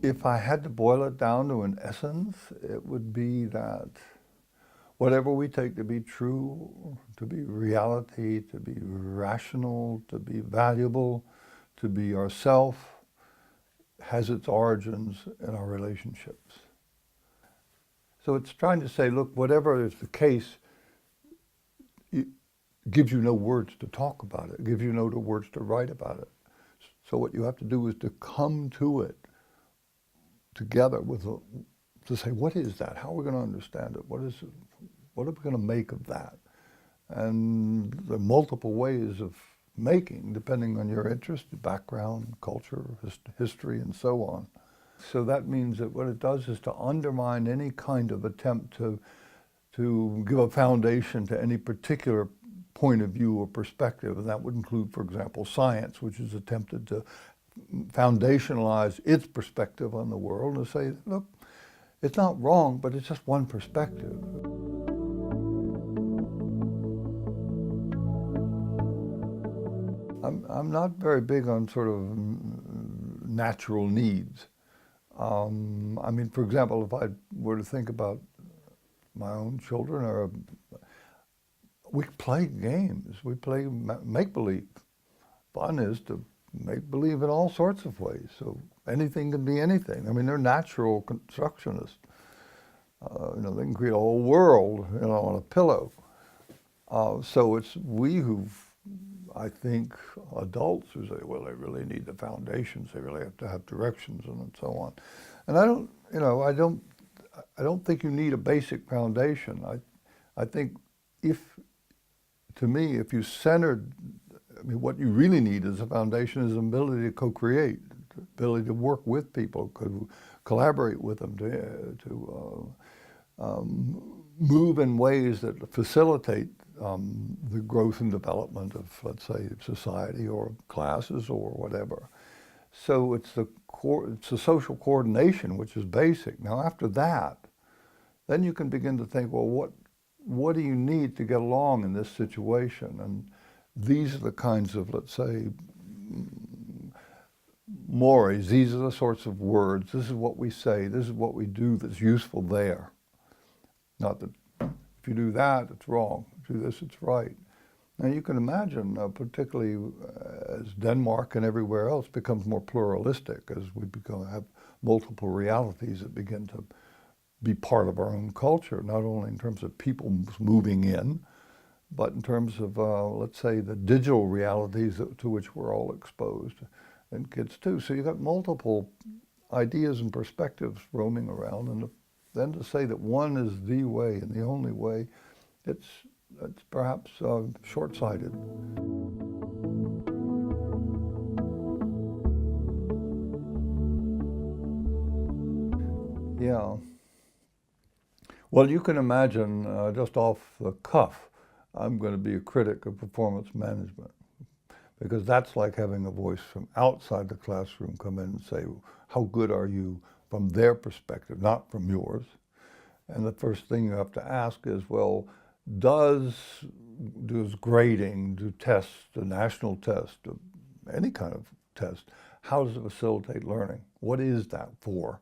If I had to boil it down to an essence, it would be that whatever we take to be true, to be reality, to be rational, to be valuable, to be ourself, has its origins in our relationships. So it's trying to say, look, whatever is the case, it gives you no words to talk about it, gives you no words to write about it. So what you have to do is to come to it together to say, what is that? How are we going to understand it? What are we going to make of that? And there are multiple ways of making, depending on your interest, background, culture, history, and so on. So that means that what it does is to undermine any kind of attempt to give a foundation to any particular point of view or perspective. And that would include, for example, science, which has attempted to foundationalize its perspective on the world and say, look, it's not wrong, but it's just one perspective. I'm not very big on sort of natural needs. I mean, for example, if I were to think about my own children, we play games, we play make-believe. Fun is to make believe in all sorts of ways. So anything can be anything. I mean, they're natural constructionists. They can create a whole world, on a pillow. So it's we I think, adults who say, well, they really need the foundations. They really have to have directions and so on. And I don't think you need a basic foundation. I think if you centered, what you really need as a foundation is an ability to co-create, the ability to work with people, collaborate with them, to move in ways that facilitate the growth and development of, let's say, society or classes or whatever. So it's the social coordination, which is basic. Now, after that, then you can begin to think, well, what do you need to get along in this situation? And these are the kinds of, let's say, mores. These are the sorts of words. This is what we say. This is what we do that's useful there. Not that if you do that, it's wrong. If you do this, it's right. Now you can imagine, particularly as Denmark and everywhere else becomes more pluralistic, as we have multiple realities that begin to be part of our own culture, not only in terms of people moving in, but in terms of, let's say, the digital realities to which we're all exposed, and kids too. So you've got multiple ideas and perspectives roaming around, and then to say that one is the way and the only way, it's perhaps short-sighted. Yeah. Well, you can imagine, just off the cuff, I'm going to be a critic of performance management, because that's like having a voice from outside the classroom come in and say, how good are you from their perspective, not from yours? And the first thing you have to ask is, well, does grading, do tests, the national test, any kind of test, how does it facilitate learning? What is that for?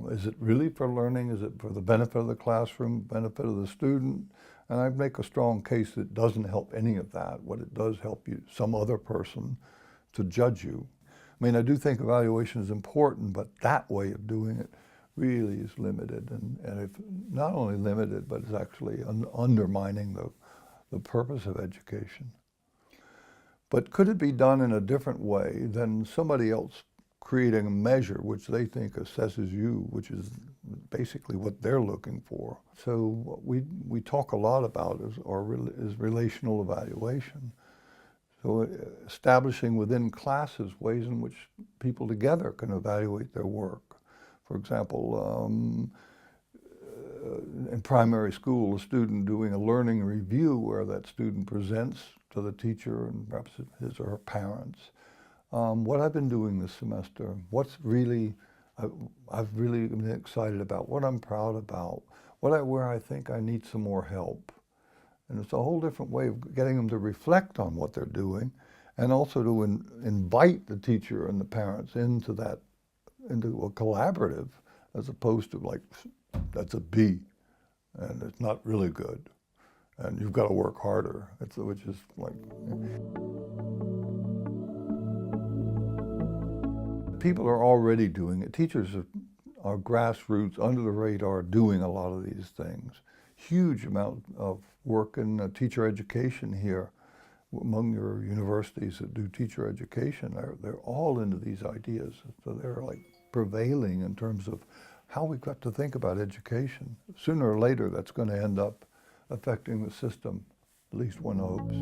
Is it really for learning? Is it for the benefit of the classroom, benefit of the student? And I make a strong case that it doesn't help any of that. What it does help you, some other person, to judge you. I mean, I do think evaluation is important, but that way of doing it really is limited. And if not only limited, but it's actually undermining the purpose of education. But could it be done in a different way than somebody else creating a measure which they think assesses you, which is basically what they're looking for? So what we talk a lot about is relational evaluation. So establishing within classes ways in which people together can evaluate their work. For example, in primary school, a student doing a learning review where that student presents to the teacher and perhaps his or her parents what I've been doing this semester, what's really, I've really been excited about, what I'm proud about, where I think I need some more help. And it's a whole different way of getting them to reflect on what they're doing, and also to invite the teacher and the parents into into a collaborative, as opposed to like, that's a B, and it's not really good, and you've got to work harder. Which is like, people are already doing it. Teachers are grassroots, under the radar, doing a lot of these things. Huge amount of work in teacher education here. Among your universities that do teacher education, they're all into these ideas. So they're like prevailing in terms of how we've got to think about education. Sooner or later, that's going to end up affecting the system, at least one hopes.